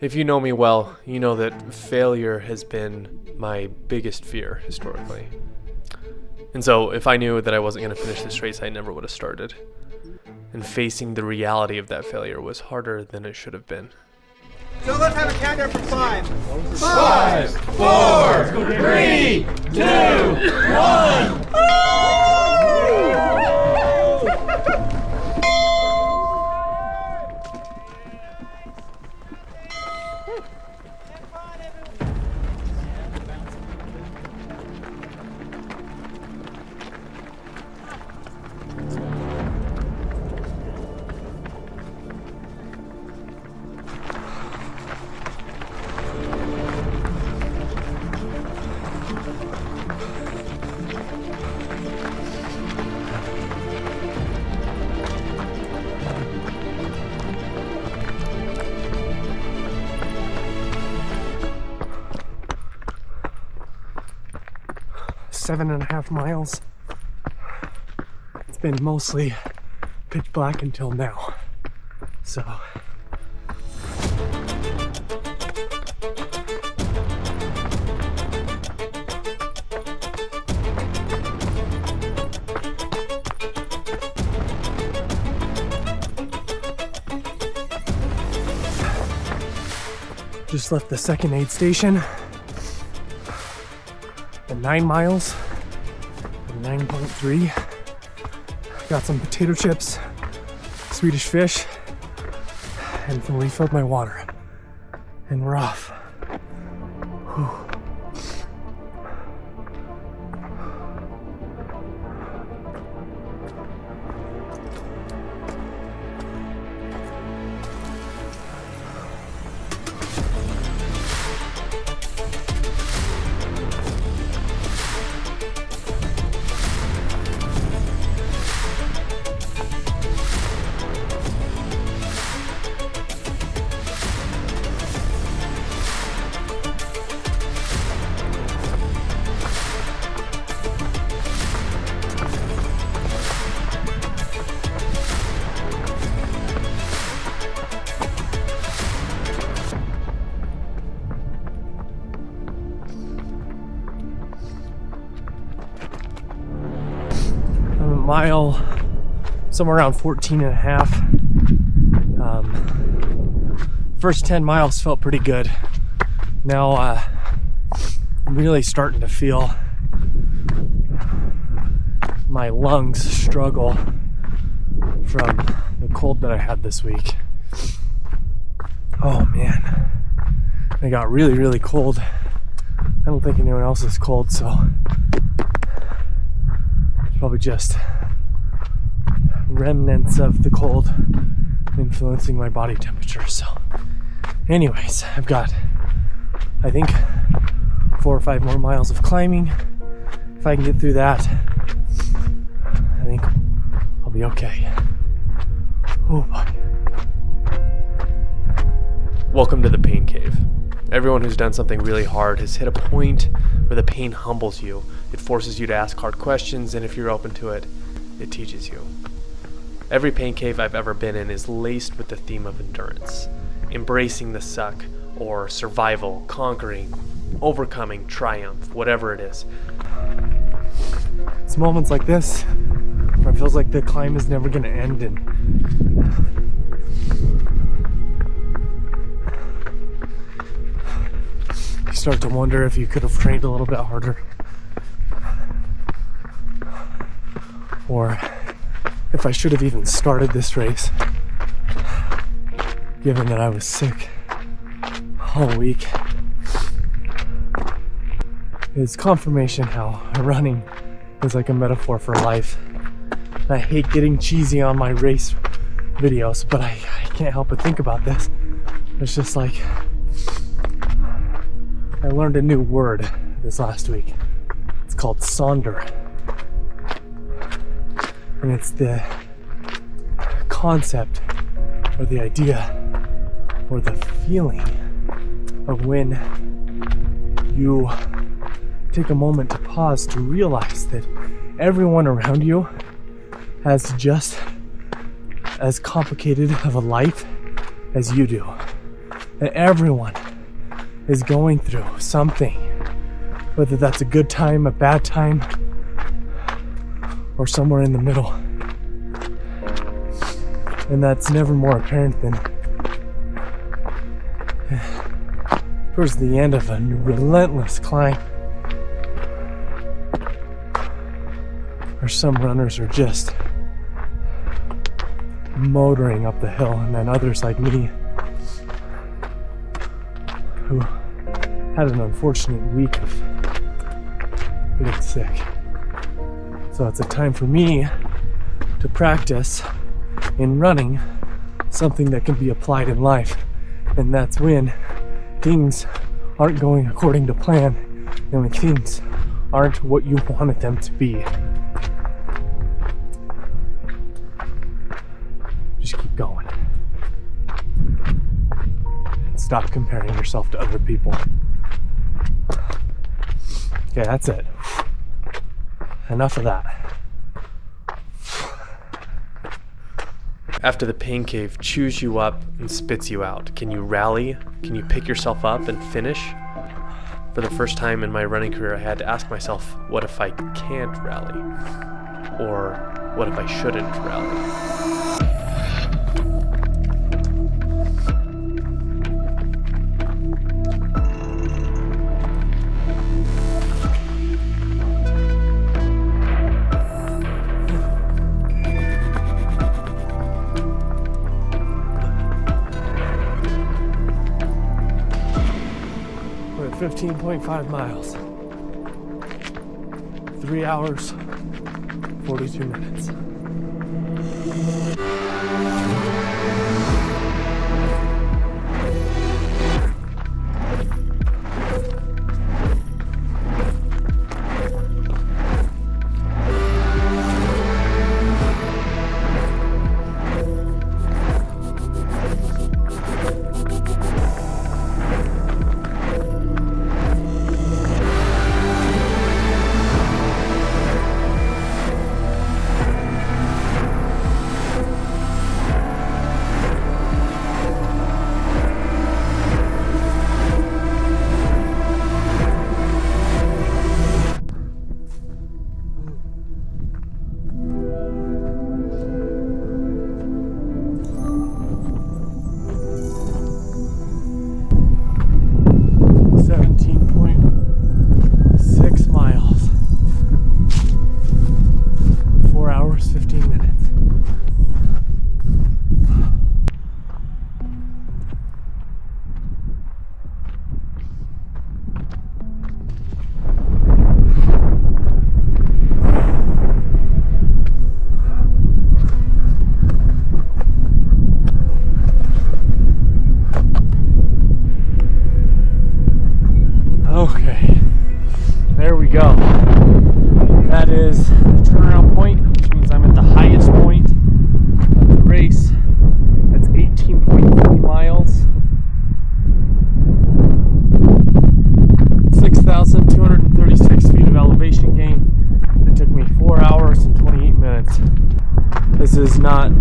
If you know me well, you know that failure has been my biggest fear historically. And so if I knew that I wasn't going to finish this race, I never would have started. And facing the reality of that failure was harder than it should have been. So let's have a countdown for 5. 5, 4, 3, 2, 1. Seven and a half miles. It's been mostly pitch black until now. So just left the second aid station. 9 miles, 9.3. Got some potato chips, Swedish fish, and refilled my water. And we're off. Whew. Mile somewhere around 14 and a half. First 10 miles felt pretty good. Now I'm really starting to feel my lungs struggle from the cold that I had this week. Oh man, I got really cold. I don't think anyone else is cold, so it's probably just remnants of the cold influencing my body temperature. So anyways, I've got, I think, 4 or 5 more miles of climbing. If I can get through that, I think I'll be okay. Oh boy. Welcome to the pain cave. Everyone who's done something really hard has hit a point where the pain humbles you. It forces you to ask hard questions, and if you're open to it, it teaches you. Every pain cave I've ever been in is laced with the theme of endurance, embracing the suck, or survival, conquering, overcoming, triumph, whatever it is. It's moments like this where it feels like the climb is never going to end, and you start to wonder if you could have trained a little bit harder, or if I should have even started this race, given that I was sick all week. It's confirmation how running is like a metaphor for life. I hate getting cheesy on my race videos, but I can't help but think about this. It's just like, I learned a new word this last week. It's called sonder. And it's the concept or the idea or the feeling of when you take a moment to pause to realize that everyone around you has just as complicated of a life as you do. that everyone is going through something, whether that's a good time, a bad time, or somewhere in the middle. And that's never more apparent than towards the end of a relentless climb, where some runners are just motoring up the hill, and then others like me who had an unfortunate week of getting sick. So it's a time for me to practice in running something that can be applied in life, and that's when things aren't going according to plan and when things aren't what you wanted them to be. Just keep going. And stop comparing yourself to other people. Okay, that's it. Enough of that. After the pain cave chews you up and spits you out, can you rally? Can you pick yourself up and finish? For the first time in my running career, I had to ask myself, what if I can't rally? Or what if I shouldn't rally? 15.5 miles. 3 hours, 42 minutes. Okay, there we go. That is the turnaround point, which means I'm at the highest point of the race. That's 18.3 miles. 6,236 feet of elevation gain. It took me 4 hours and 28 minutes. This is not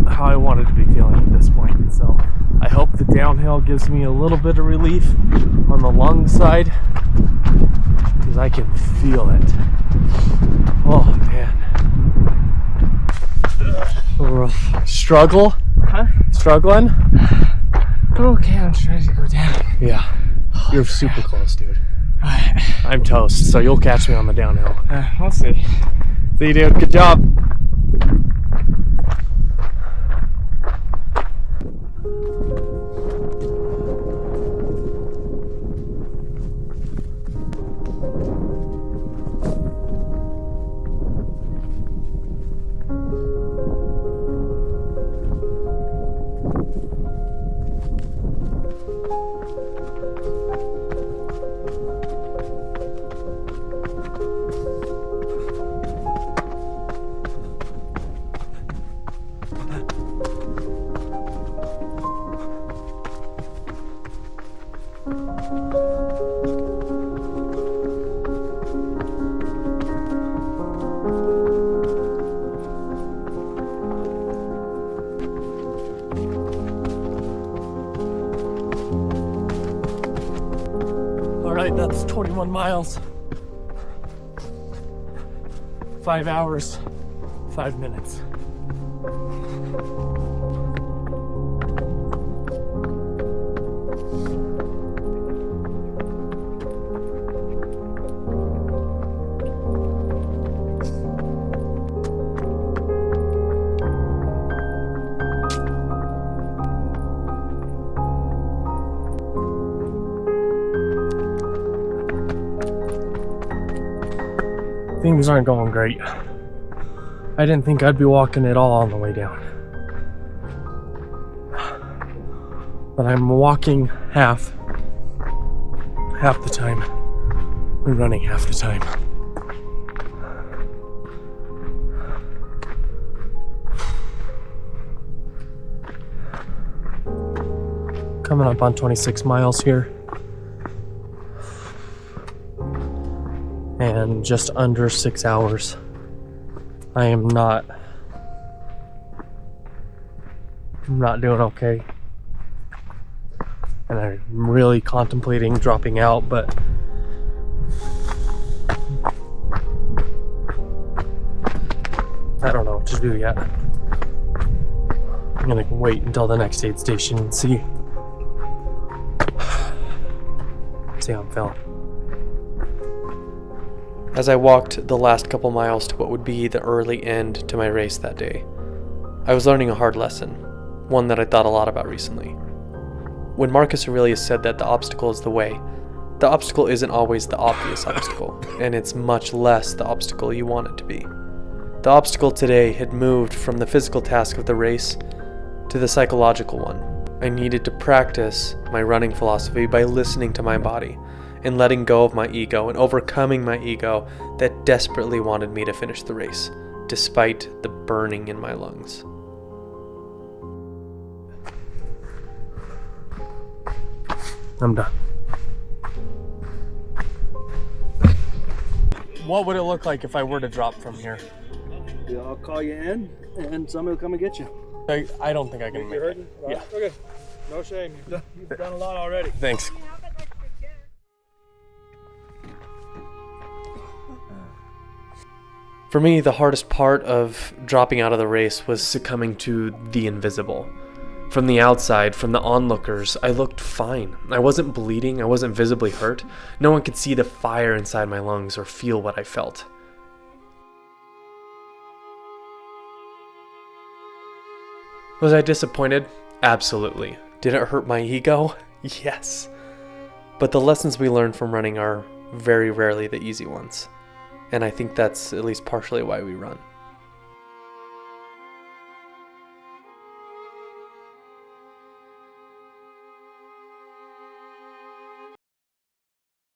how I wanted to be feeling at this point, so I hope the downhill gives me a little bit of relief on the lung side, because I can feel it. Oh man. Struggle? Huh? Struggling? Okay, I'm trying to go down. Yeah. You're super close, dude. I'm toast, so you'll catch me on the downhill. We'll see. See you, dude. Good job. Alright, that's 21 miles. 5 hours, 5 minutes. Things aren't going great. I didn't think I'd be walking at all on the way down. But I'm walking half the time and running half the time. Coming up on 26 miles here. And just under 6 hours. I am not doing okay. And I'm really contemplating dropping out, but I don't know what to do yet. I'm gonna wait until the next aid station and see how I'm feeling. As I walked the last couple miles to what would be the early end to my race that day, I was learning a hard lesson, one that I thought a lot about recently. When Marcus Aurelius said that the obstacle is the way, the obstacle isn't always the obvious obstacle, and it's much less the obstacle you want it to be. The obstacle today had moved from the physical task of the race to the psychological one. I needed to practice my running philosophy by listening to my body, and letting go of my ego and overcoming my ego that desperately wanted me to finish the race, despite the burning in my lungs. I'm done. What would it look like if I were to drop from here? Yeah, I'll call you in, and somebody will come and get you. I don't think I can make it. Yeah. Okay. No shame. You've done a lot already. Thanks. For me, the hardest part of dropping out of the race was succumbing to the invisible. From the outside, from the onlookers, I looked fine. I wasn't bleeding, I wasn't visibly hurt. No one could see the fire inside my lungs or feel what I felt. Was I disappointed? Absolutely. Did it hurt my ego? Yes. But the lessons we learn from running are very rarely the easy ones. And I think that's at least partially why we run.